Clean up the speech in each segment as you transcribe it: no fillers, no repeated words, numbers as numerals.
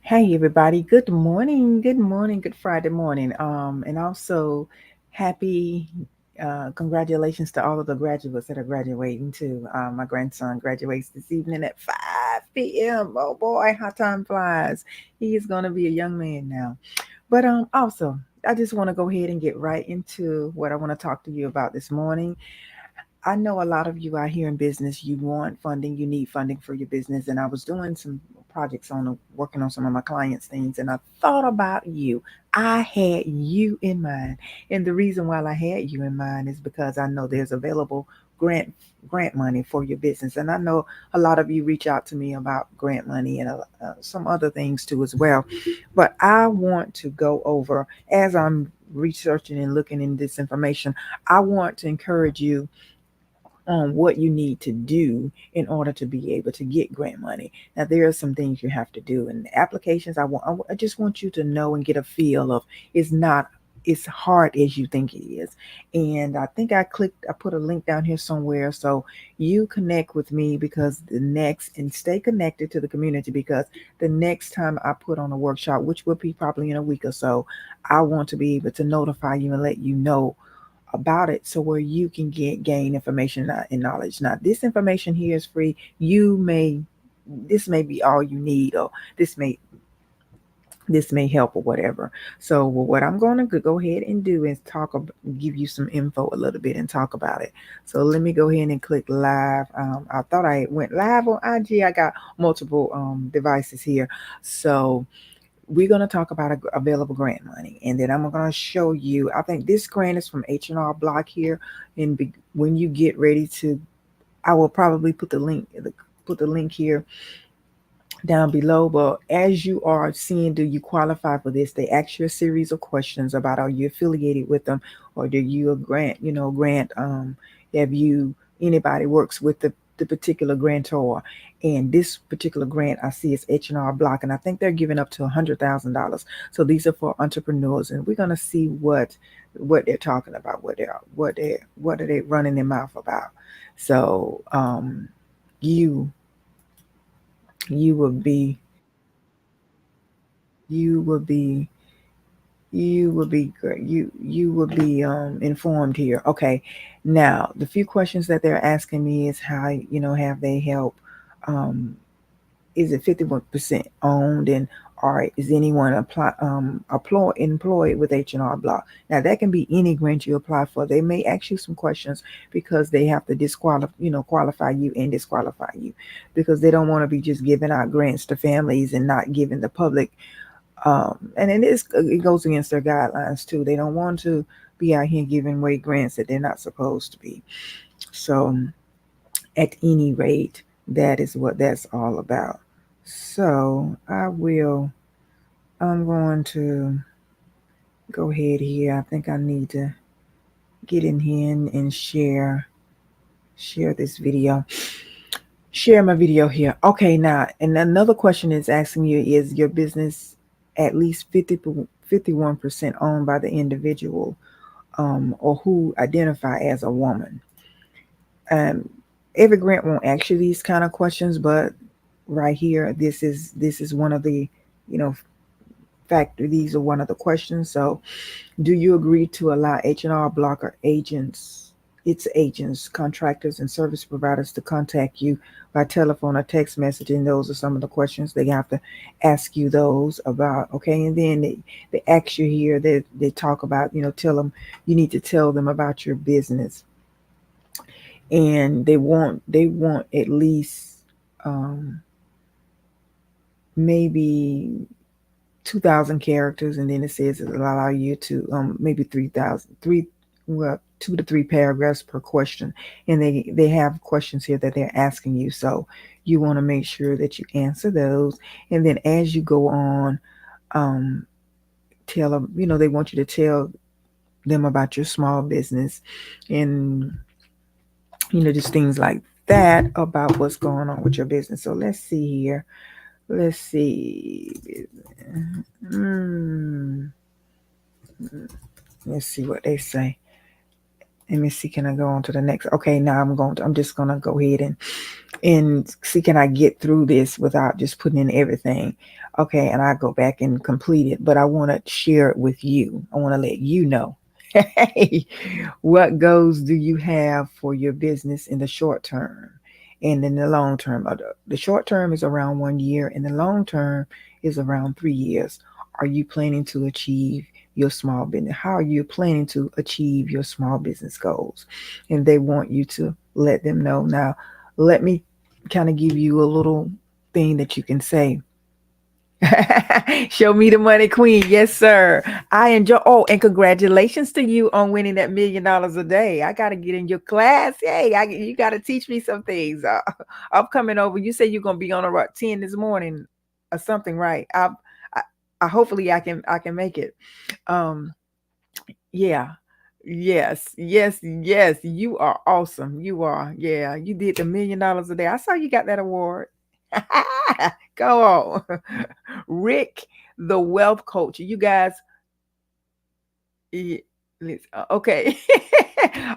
Hey everybody, good morning, good Friday morning. And also happy congratulations to all of the graduates that are graduating too. My grandson graduates this evening at 5 p.m. Oh boy, how time flies. He is gonna be a young man now. But also I just want to go ahead and get right into what I want to talk to you about this morning. I know a lot of you out here in business, you want funding, you need funding for your business. And I was doing some projects working on some of my clients' things, and I thought about you. I had you in mind. And the reason why I had you in mind is because I know there's available grant grant money for your business. And I know a lot of you reach out to me about grant money and some other things too as well. But I want to go over as I'm researching and looking in this information. I want to encourage you on what you need to do in order to be able to get grant money. Now, there are some things you have to do, and applications. I just want you to know and get a feel of. It's not as hard as you think it is. And I think I put a link down here somewhere so you connect with me because and stay connected to the community because the next time I put on a workshop, which will be probably in a week or so, I want to be able to notify you and let you know about it so where you can gain information and knowledge. Now, this information here is free. This may be all you need, or this may help or whatever. So what I'm going to go ahead and do is give you some info a little bit and talk about it. So let me go ahead and click live. I thought I went live on IG. I got multiple devices here. So we're going to talk about available grant money, and then I'm going to show you. I think this grant is from H&R Block here, and when you get ready to, I will probably put the link here down below. But as you are seeing, do you qualify for this? They ask you a series of questions about, are you affiliated with them, or do you grant have you anybody works with the particular grantor. And this particular grant I see is H&R Block, and I think they're giving up to $100,000. So these are for entrepreneurs, and we're gonna see what they're talking about, what are they running their mouth about. So you you will be you will be you will be great. You will be informed here. Okay. Now, the few questions that they're asking me is how have they helped? Um, is it 51% owned, and or is anyone employed with H&R Block? Now that can be any grant you apply for. They may ask you some questions because they have to qualify you and disqualify you because they don't want to be just giving out grants to families and not giving the public, and it goes against their guidelines too. They don't want to be out here giving away grants that they're not supposed to be. So at any rate, that is what that's all about. So I'm going to go ahead here. I think I need to get in here and share this video. Share my video here. Okay, now, and another question is asking you, is your business at least 51% owned by the individual, or who identify as a woman? Um, every grant won't ask you these kind of questions, but right here, this is one of the, you know, factor. These are one of the questions. So, do you agree to allow H&R Blocker its agents, contractors, and service providers to contact you by telephone or text messaging? Those are some of the questions they have to ask you those about. Okay, and then they ask you here. They talk about, tell them, you need to tell them about your business, and they want at least um, maybe 2,000 characters, and then it says it'll allow you to maybe 3,000, well, 2 to 3 paragraphs per question, and they have questions here that they're asking you, so you want to make sure that you answer those, and then as you go on, um, tell them, they want you to tell them about your small business, and just things like that about what's going on with your business. So let's see here. Let's see. Hmm. Let's see what they say. Let me see. Can I go on to the next? Okay, now I'm just gonna go ahead and see, can I get through this without just putting in everything? Okay, and I go back and complete it, but I want to share it with you. I want to let you know. Hey, what goals do you have for your business in the short term and in the long term? The short term is around 1 year, and the long term is around 3 years. Are you planning to achieve your small business? How are you planning to achieve your small business goals? And they want you to let them know. Now, let me kind of give you a little thing that you can say. Show me the money, queen. Yes, sir. I enjoy. Oh, and congratulations to you on winning that $1 million a day. I got to get in your class. Hey, you got to teach me some things. I'm coming over. You say you're gonna be on around 10 this morning or something, right? I, I hopefully I can make it. Um, yeah. Yes, yes, yes. You are awesome. You are. Yeah, you did the $1 million a day. I saw you got that award. Go on. Rick, the wealth coach. You guys, yeah, okay.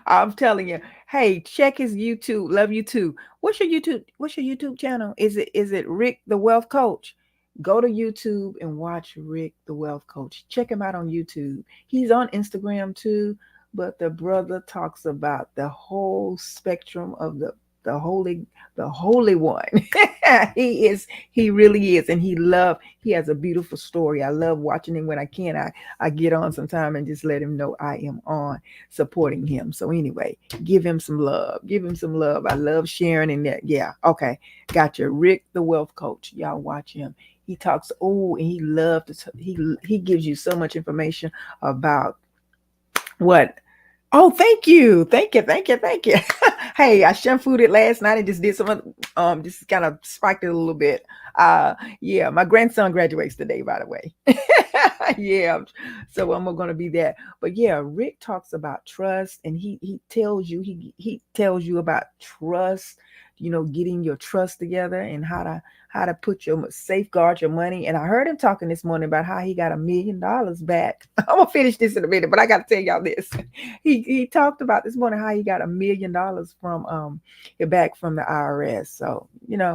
I'm telling you. Hey, check his YouTube. Love you too. What's your YouTube channel? Is it Rick the Wealth Coach? Go to YouTube and watch Rick the Wealth Coach. Check him out on YouTube. He's on Instagram too, but the brother talks about the whole spectrum of the holy the holy one. He really is, and he has a beautiful story. I love watching him when I can. I get on sometime and just let him know I am on supporting him. So anyway, give him some love. Give him some love. I love sharing and that. Yeah. Okay. Gotcha. Rick, the wealth coach. Y'all watch him. He talks. Oh, and he loves to. He gives you so much information about what. Oh, thank you. Thank you. Thank you. Thank you. Hey, I shampooed it last night and just did just kind of spiked it a little bit. Yeah, my grandson graduates today, by the way. Yeah. So I'm gonna be that. But yeah, Rick talks about trust, and he tells you about trust, getting your trust together and how to put your safeguard your money. And I heard him talking this morning about how he got $1 million back. I'm gonna finish this in a minute, but I gotta tell y'all this. He talked about this morning how he got $1 million from back from the IRS. So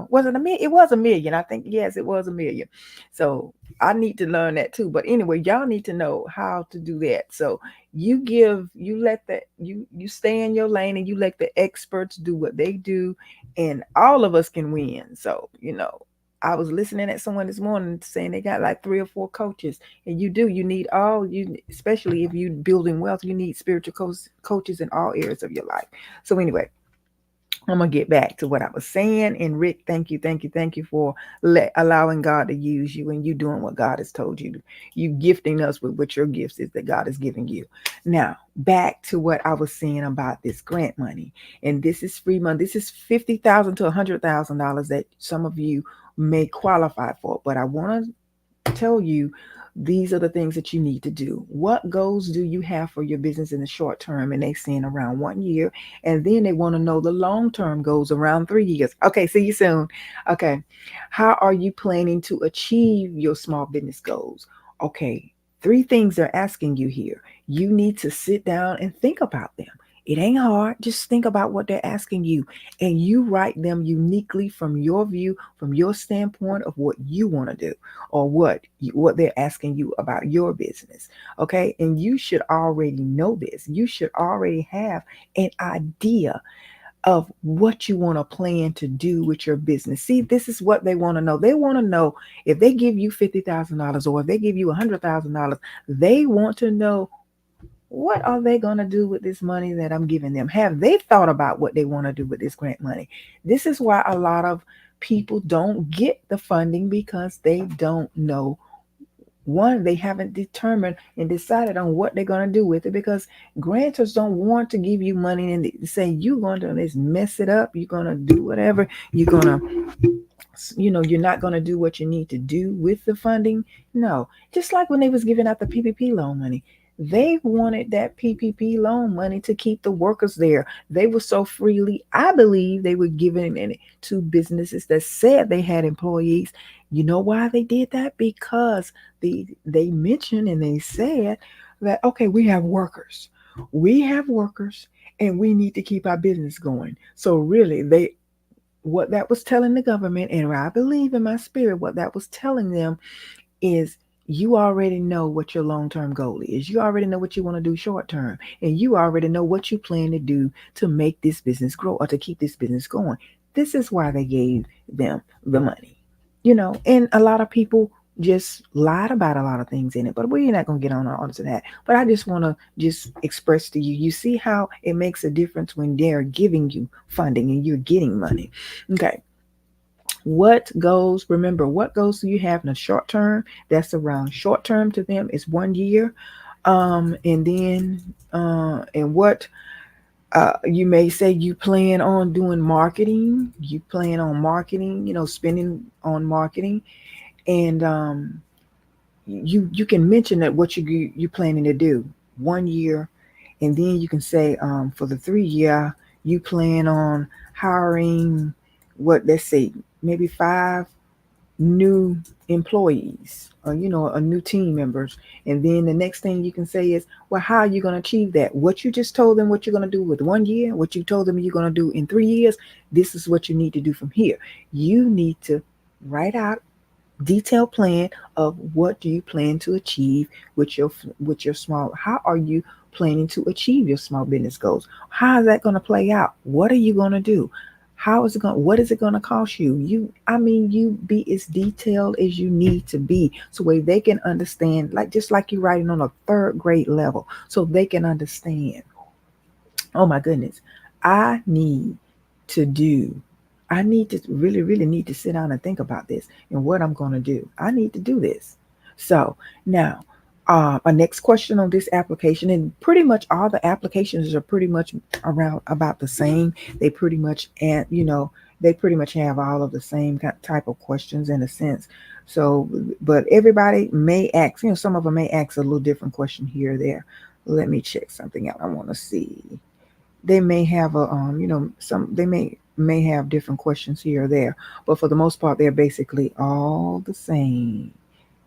was it a million? It was a million. I think yes, it was a million. So I need to learn that too. But anyway, y'all need to know how to do that. So you stay in your lane and you let the experts do what they do, and all of us can win. So I was listening at someone this morning saying they got like 3 or 4 coaches, and you need especially if you're building wealth, you need spiritual coaches in all areas of your life. So anyway, I'm gonna get back to what I was saying. And Rick, thank you, thank you, thank you for allowing God to use you, and you doing what God has told you to. You gifting us with what your gifts is that God is giving you. Now, back to what I was saying about this grant money, and this is free money. This is $50,000 to $100,000 that some of you may qualify for. But I want to tell you, these are the things that you need to do. What goals do you have for your business in the short term? And they saying around 1 year. And then they want to know the long term goals around 3 years. Okay, see you soon. Okay. How are you planning to achieve your small business goals? Okay. 3 things they're asking you here. You need to sit down and think about them. It ain't hard. Just think about what they're asking you, and you write them uniquely from your view, from your standpoint of what you want to do, or what they're asking you about your business. Okay, and you should already know this. You should already have an idea of what you want to plan to do with your business. See, this is what they want to know. They want to know, if they give you $50,000 or if they give you $100,000, they want to know, what are they going to do with this money that I'm giving them? Have they thought about what they want to do with this grant money? This is why a lot of people don't get the funding, because they don't know. One, they haven't determined and decided on what they're going to do with it, because grantors don't want to give you money and say you're going to just mess it up. You're going to do whatever. You're not going to do what you need to do with the funding. No, just like when they was giving out the PPP loan money, they wanted that PPP loan money to keep the workers there. They were so freely, I believe, they were giving it to businesses that said they had employees. You know why they did that? Because they mentioned and they said that, okay, we have workers. We have workers and we need to keep our business going. So really, they what that was telling the government, and I believe in my spirit, what that was telling them is you already know what your long term goal is. You already know what you want to do short term. And you already know what you plan to do to make this business grow or to keep this business going. This is why they gave them the money. And a lot of people just lied about a lot of things in it, but we're not going to get on all to that. But I just want to just express to you, you see how it makes a difference when they're giving you funding and you're getting money. Okay. Remember, what goals do you have in the short term? That's around short term to them is 1 year. And then, and what you may say you plan on doing marketing, you plan on marketing, spending on marketing. And you can mention that what you planning to do 1 year, and then you can say for the 3 year you plan on hiring what, let's say, maybe 5 new employees, or a new team members. And then the next thing you can say is, well, how are you going to achieve that? What you just told them what you're going to do with 1 year, what you told them you're going to do in 3 years, this is what you need to do from here. You need to write out detailed plan of what do you plan to achieve with your small. How are you planning to achieve your small business goals? How is that going to play out? What are you going to do? How is it going? What is it going to cost you? You be as detailed as you need to be, so way they can understand, like just like you writing on a third grade level, so they can understand. Oh my goodness, I need to do. I need to really, really need to sit down and think about this and what I'm going to do. I need to do this. So now, my next question on this application, and pretty much all the applications are pretty much around about the same. They pretty much, and they pretty much have all of the same type of questions in a sense. So, but everybody may ask, some of them may ask a little different question here or there. Let me check something out. I want to see. They may have a some they may have different questions here or there, but for the most part they're basically all the same.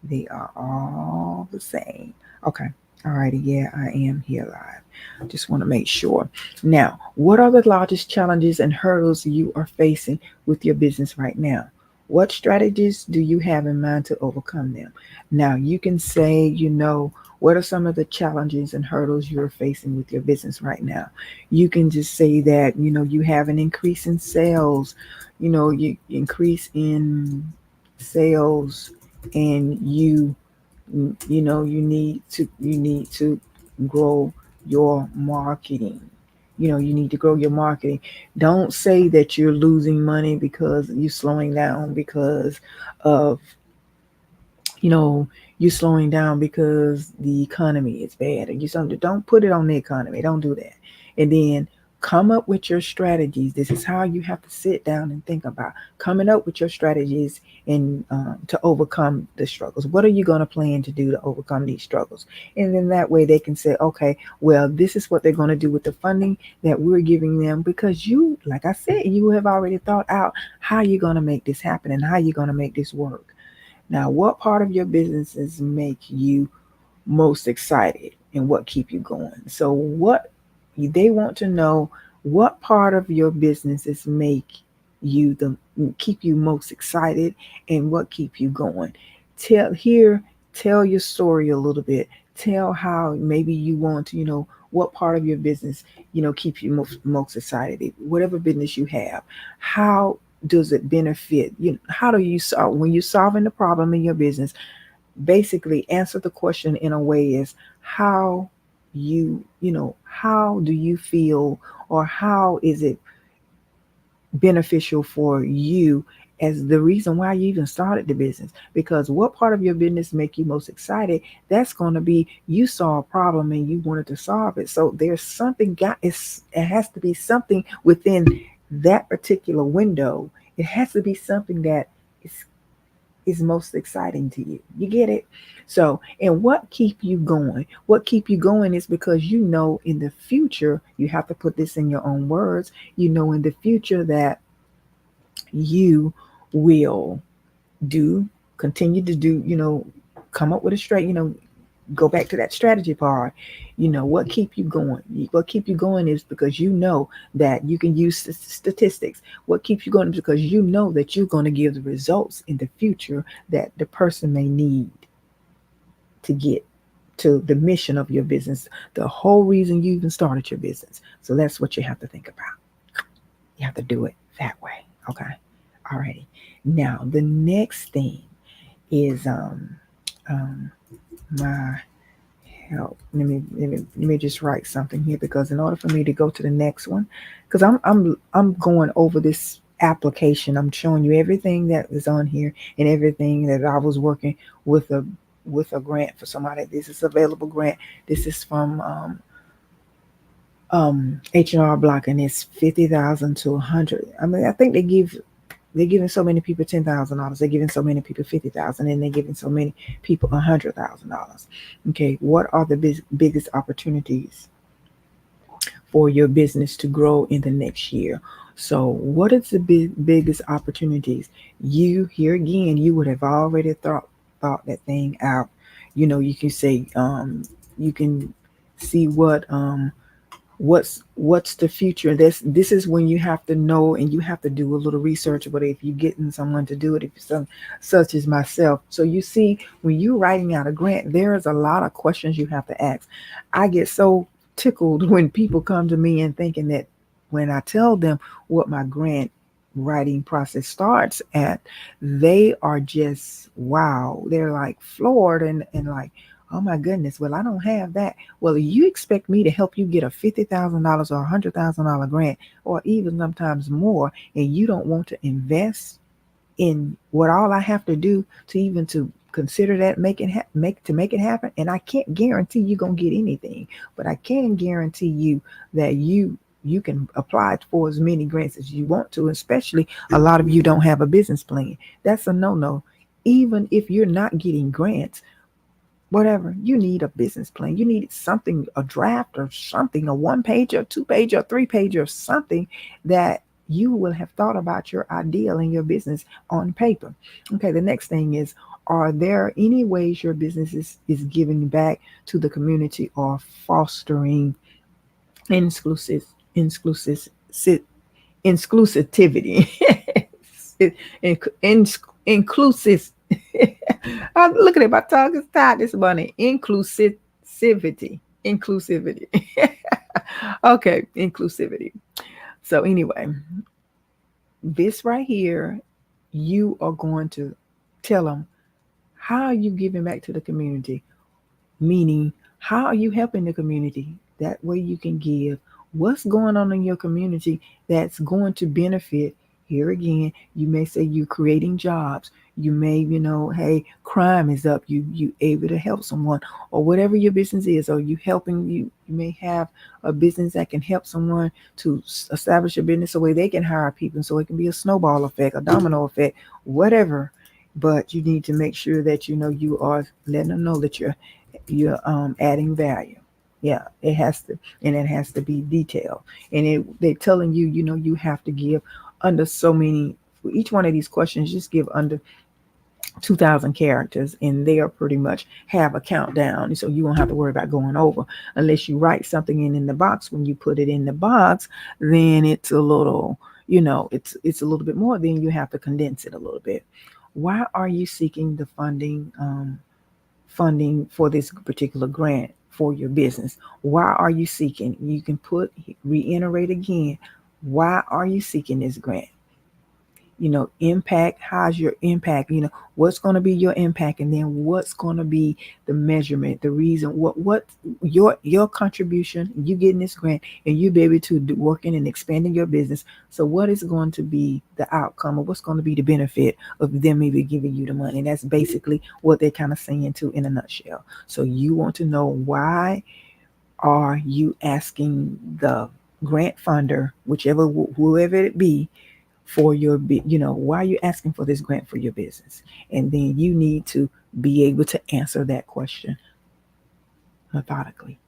They are all the same. Okay. Alrighty, yeah, I am here live. Just want to make sure. Now, what are the largest challenges and hurdles you are facing with your business right now? What strategies do you have in mind to overcome them? Now, you can say, what are some of the challenges and hurdles you're facing with your business right now? You can just say that, you have an increase in sales, you increase in sales, and you need to grow your marketing. You need to grow your marketing. Don't say that you're losing money because you're slowing down because of you know you're slowing down because the economy is bad, or you something. Don't put it on the economy. Don't do that. And then come up with your strategies. This is how you have to sit down and think about coming up with your strategies and to overcome the struggles. What are you going to plan to do to overcome these struggles? And then that way they can say, okay, well, this is what they're going to do with the funding that we're giving them, because you, like I said, you have already thought out how you're going to make this happen and how you're going to make this work. Now, what part of your businesses make you most excited and what keep you going? So what they want to know, what part of your businesses make you the keep you most excited and what keep you going. Tell your story a little bit. Tell how maybe you want to, what part of your business, keep you most excited. Whatever business you have, how does it benefit you? How do you solve when you're solving the problem in your business? Basically answer the question in a way is how how do you feel, or how is it beneficial for you as the reason why you even started the business. Because what part of your business make you most excited, that's going to be you saw a problem and you wanted to solve it. So there's something it has to be something within that particular window. It has to be something that is most exciting to you. You get it? So, and what keep you going? What keep you going is because in the future, you have to put this in your own words, in the future that you will do, continue to do, come up with a straight, go back to that strategy part. What keep you going? What keep you going is because you know that you can use statistics. What keeps you going is because you know that you're going to give the results in the future that the person may need to get to the mission of your business, the whole reason you even started your business. So that's what you have to think about. You have to do it that way. Okay. Alrighty. Now the next thing is um my help. Let me just write something here, because in order for me to go to the next one, because I'm going over this application. I'm showing you everything that is on here and everything that I was working with a grant for somebody. This is available grant. This is from H&R Block, and it's 50,000 to 100. I mean, I think they're giving so many people $10,000. They're giving so many people 50,000, and they're giving so many people $100,000. Okay, what are the biggest opportunities for your business to grow in the next year? So, what is the biggest opportunities? You here again, you would have already thought that thing out. You can say, you can see what's the future. This is when you have to know, and you have to do a little research. But if you're getting someone to do it, if some such as myself, so you see, when you're writing out a grant, there's a lot of questions you have to ask. I get so tickled when people come to me and thinking that when I tell them what my grant writing process starts at, they are just wow. They're like floored, and like, oh my goodness, well, I don't have that. Well, you expect me to help you get a $50,000 or $100,000 grant, or even sometimes more, and you don't want to invest in what all I have to do to even to consider that make it happen. And I can't guarantee you're gonna get anything, but I can guarantee you that you can apply for as many grants as you want to. Especially, a lot of you don't have a business plan. That's a no. Even if you're not getting grants, whatever, you need a business plan. You need something, a draft or something, a 1 page or 2 page or 3 page or something that you will have thought about your ideal in your business on paper. Okay, the next thing is, are there any ways your business is giving back to the community or fostering inclusive inclusive inclusivity? Inclusive. I'm looking at my tongue is tied this morning. Inclusivity. Okay, inclusivity. So anyway, this right here, you are going to tell them, how are you giving back to the community? Meaning, how are you helping the community? That way you can give what's going on in your community that's going to benefit. Here again, you may say you're creating jobs. You may, hey, crime is up. You able to help someone, or whatever your business is, or you helping you may have a business that can help someone to establish a business so way they can hire people, so it can be a snowball effect, a domino effect, whatever. But you need to make sure that you are letting them know that you're adding value. Yeah, it has to, and it has to be detailed. And they're telling you, you have to give under so many. For each one of these questions, just give under 2,000 characters, and they are pretty much have a countdown, so you won't have to worry about going over unless you write something in the box. When you put it in the box, then it's a little, it's a little bit more. Then you have to condense it a little bit. Why are you seeking the funding for this particular grant for your business? Why are you seeking? You can reiterate again. Why are you seeking this grant? Impact. How's your impact? What's going to be your impact, and then what's going to be the measurement, the reason, what your contribution, you getting this grant, and you be able to do working and expanding your business. So what is going to be the outcome, or what's going to be the benefit of them maybe giving you the money? And that's basically what they're kind of saying too, in a nutshell. So you want to know, why are you asking the grant funder, whichever whoever it be, for your why are you asking for this grant for your business? And then you need to be able to answer that question methodically,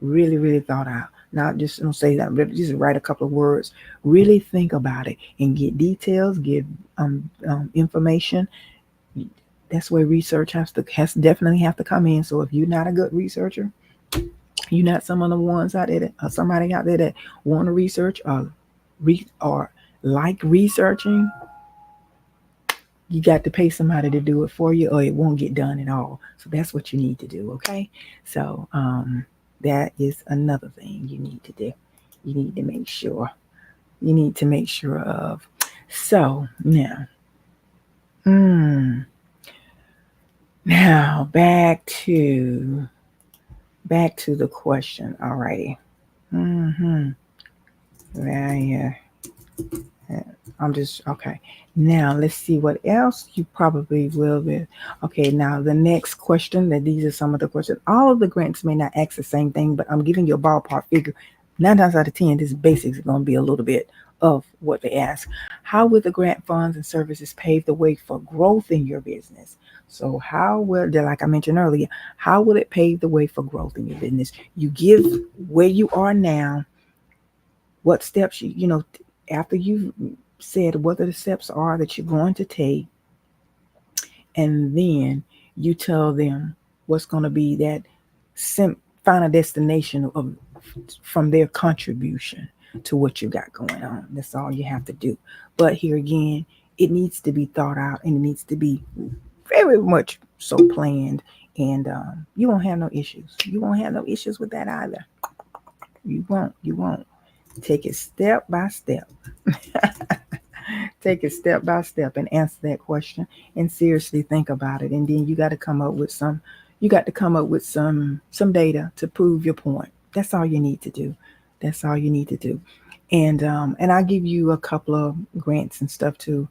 really, really thought out. Not just don't say that, but just write a couple of words. Really think about it and get details, get information. That's where research has definitely have to come in. So if you're not a good researcher, you're not some of the ones out there somebody out there that want to research or like researching, you got to pay somebody to do it for you or it won't get done at all. So that's what you need to do, okay? So that is another thing you need to do. You need to make sure. You need to make sure of. So mm, now back to the question. All righty. Mm-hmm. Yeah. I'm just okay. Now let's see what else you probably will be. Okay, now the next question. That these are some of the questions. All of the grants may not ask the same thing, but I'm giving you a ballpark figure. 9 times out of 10, this basics is going to be a little bit of what they ask. How will the grant funds and services pave the way for growth in your business? So how will, like I mentioned earlier, how will it pave the way for growth in your business? You give where you are now, what steps after you've said what the steps are that you're going to take, and then you tell them what's going to be that final destination of from their contribution to what you got going on. That's all you have to do. But here again, it needs to be thought out and it needs to be very much so planned. And you won't have no issues. You won't have no issues with that either. You won't. You won't. Take it step by step. Take it step by step and answer that question and seriously think about it. And then you got to come up with some data to prove your point. That's all you need to do. That's all you need to do. And I'll give you a couple of grants and stuff too.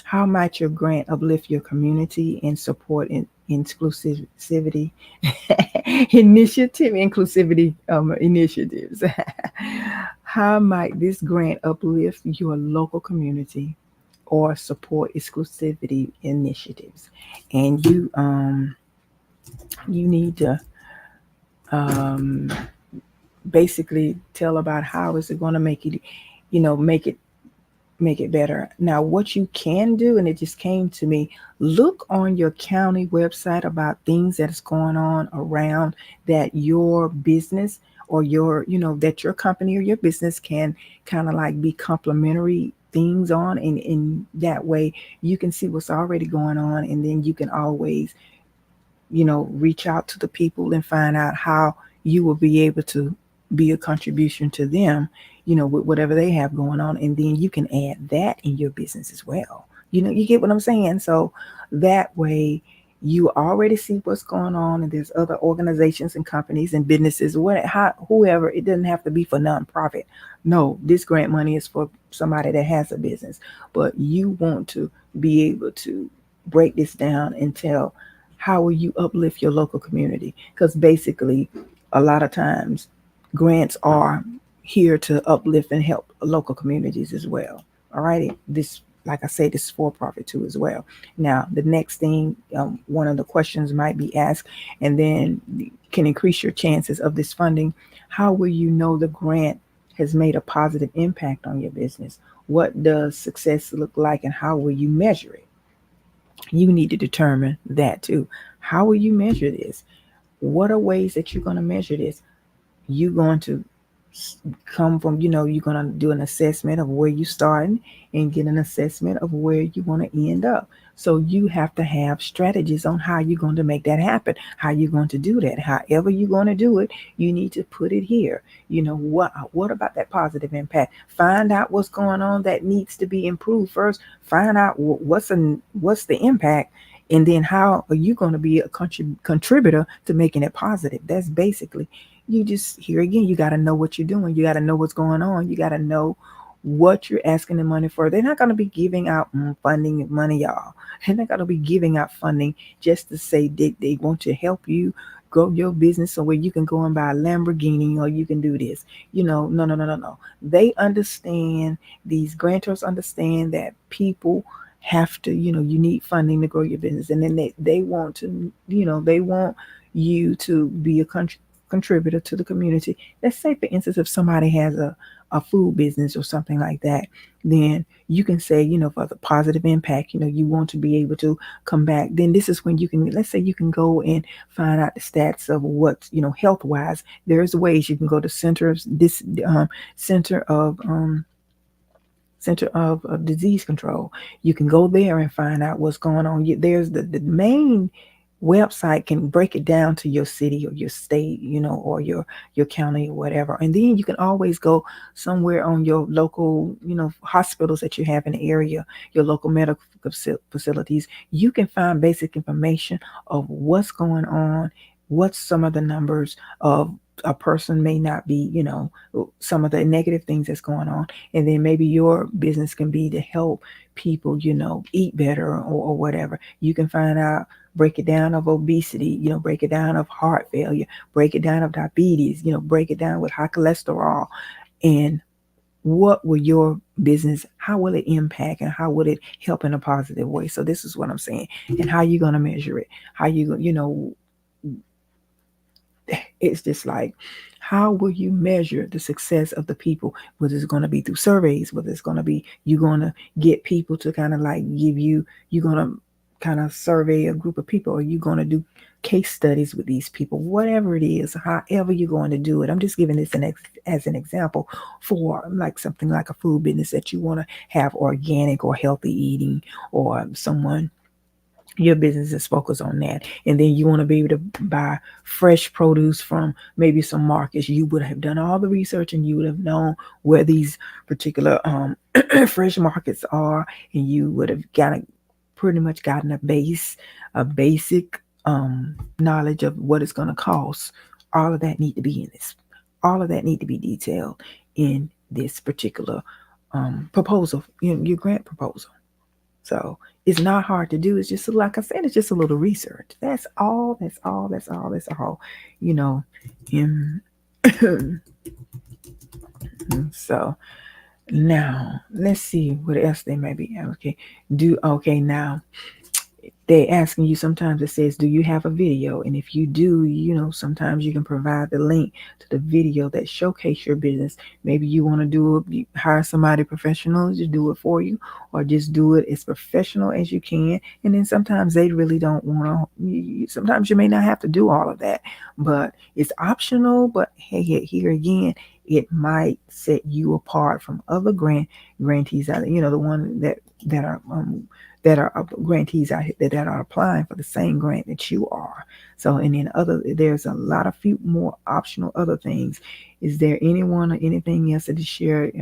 How might your grant uplift your community and support inclusivity initiatives? How might this grant uplift your local community or support exclusivity initiatives? And you need to um, basically tell about how is it going to make it, make it better. Now, what you can do, and it just came to me, look on your county website about things that's going on around that your business or that your company or your business can kind of like be complimentary things on, and in that way you can see what's already going on, and then you can always reach out to the people and find out how you will be able to be a contribution to them, with whatever they have going on. And then you can add that in your business as well. You get what I'm saying? So that way you already see what's going on, and there's other organizations and companies and businesses, whoever. It doesn't have to be for nonprofit. No, this grant money is for somebody that has a business, but you want to be able to break this down and tell how will you uplift your local community, because basically a lot of times grants are here to uplift and help local communities as well. All righty. This, like I say, this is for profit too as well. Now, the next thing, one of the questions might be asked, and then can increase your chances of this funding. How will you know the grant has made a positive impact on your business? What does success look like, and how will you measure it? You need to determine that too. How will you measure this? What are ways that you're going to measure this? You're going to come from, you're going to do an assessment of where you're starting and get an assessment of where you want to end up. So you have to have strategies on how you're going to make that happen, how you're going to do that. However you're going to do it, you need to put it here. What about that positive impact? Find out what's going on that needs to be improved first. Find out what's the impact, and then how are you going to be a contributor to making it positive. That's basically, you just, here again, you got to know what you're doing. You got to know what's going on. You got to know what you're asking the money for. They're not going to be giving out funding money, y'all. They're not going to be giving out funding just to say they want to help you grow your business so where you can go and buy a Lamborghini or you can do this. No. They understand, these grantors understand that people have to, you need funding to grow your business. And then they want to, they want you to be a contributor to the community. Let's say, for instance, if somebody has a a food business or something like that, then you can say, for the positive impact, you want to be able to come back. Then this is when you can, let's say you can go and find out the stats of what, health wise. There's ways you can go to center of disease control. You can go there and find out what's going on. There's the main website can break it down to your city or your state, or your county or whatever. And then you can always go somewhere on your local, hospitals that you have in the area, your local medical facilities. You can find basic information of what's going on, what's some of the numbers of a person may not be, some of the negative things that's going on. And then maybe your business can be to help people, eat better or whatever. You can find out, break it down of obesity, break it down of heart failure, break it down of diabetes, break it down with high cholesterol. And what will your business, how will it impact and how will it help in a positive way? So this is what I'm saying. And how you going to measure it? How it's just like, how will you measure the success of the people? Whether it's going to be through surveys, whether it's going to be, you're going to get people to kind of like you're going to kind of survey a group of people, or you're going to do case studies with these people, whatever it is, however you're going to do it. I'm just giving this as an example for like something like a food business that you want to have organic or healthy eating, or your business is focused on that. And then you want to be able to buy fresh produce from maybe some markets. You would have done all the research and you would have known where these particular fresh markets are, and you would have pretty much gotten a basic knowledge of what it's going to cost. All of that need to be in this. All of that need to be detailed in this particular proposal, your grant proposal. So it's not hard to do. It's just, like I said, it's just a little research. That's all. That's all. That's all. That's all. So now let's see what else they may be. Okay. Now they asking you, sometimes it says, do you have a video? And if you do, sometimes you can provide the link to the video that showcase your business. Maybe you want to hire somebody professional to do it for you, or just do it as professional as you can. And then sometimes they really don't want to, sometimes you may not have to do all of that, but it's optional. But hey, here again, it might set you apart from other grantees out there, the one that are grantees out here that are applying for the same grant that you are. So, and then there's a lot of few more optional other things. Is there anyone or anything else to share,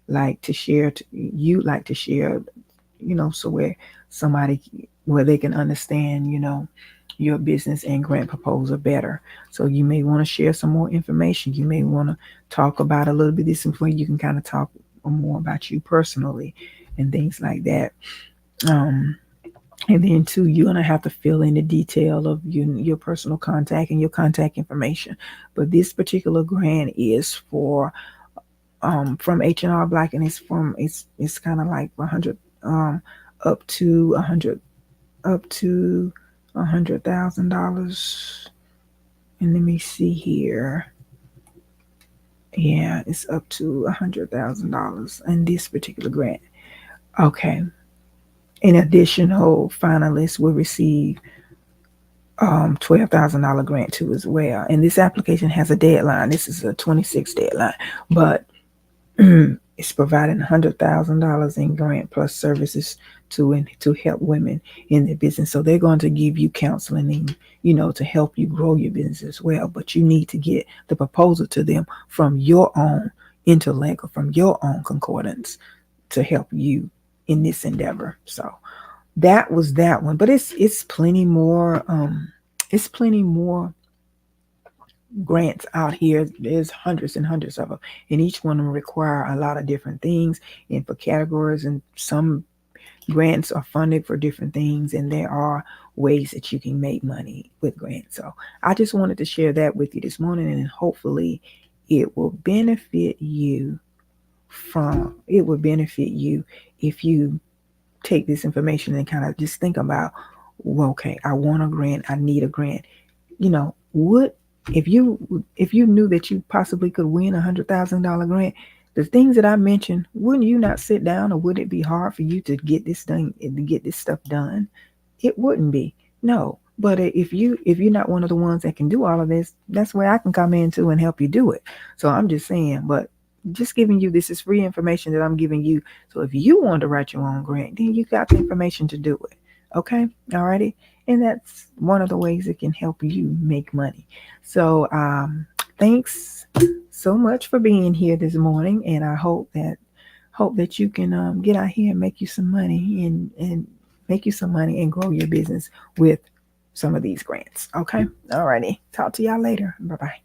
like to share, you'd like to share, so where they can understand, your business and grant proposal better. So you may want to share some more information. You may want to talk about a little bit of this before you can kind of talk more about you personally and things like that. And then too, you're gonna have to fill in the detail of your personal contact and your contact information. But this particular grant is for from H&R Block, and it's kind of like 100 up to $100,000. And let me see here. Yeah, it's up to $100,000 in this particular grant. Okay. An additional finalist will receive $12,000 grant too as well. And this application has a deadline. This is a 26 deadline, but it's providing $100,000 in grant plus services to help women in their business. So they're going to give you counseling and, to help you grow your business as well. But you need to get the proposal to them from your own intellect or from your own concordance to help you in this endeavor. So that was that one. But it's plenty more. It's plenty more grants out here. There's hundreds and hundreds of them, and each one of them require a lot of different things and for categories. And some grants are funded for different things, and there are ways that you can make money with grants. So I just wanted to share that with you this morning, and hopefully it will benefit you if you take this information and kind of just think about, well, okay, I want a grant, I need a grant. What if you knew that you possibly could win $100,000 grant, the things that I mentioned, wouldn't you not sit down, or would it be hard for you to get this stuff done? It wouldn't be. No. But if you're not one of the ones that can do all of this, that's where I can come in too and help you do it. So I'm just saying, but just giving you this is free information that I'm giving you. So if you want to write your own grant, then you got the information to do it. Okay? Alrighty. And that's one of the ways it can help you make money. So thanks so much for being here this morning, and I hope that you can get out here and make you some money and make you some money and grow your business with some of these grants. Okay. Alrighty. Talk to y'all later. Bye bye.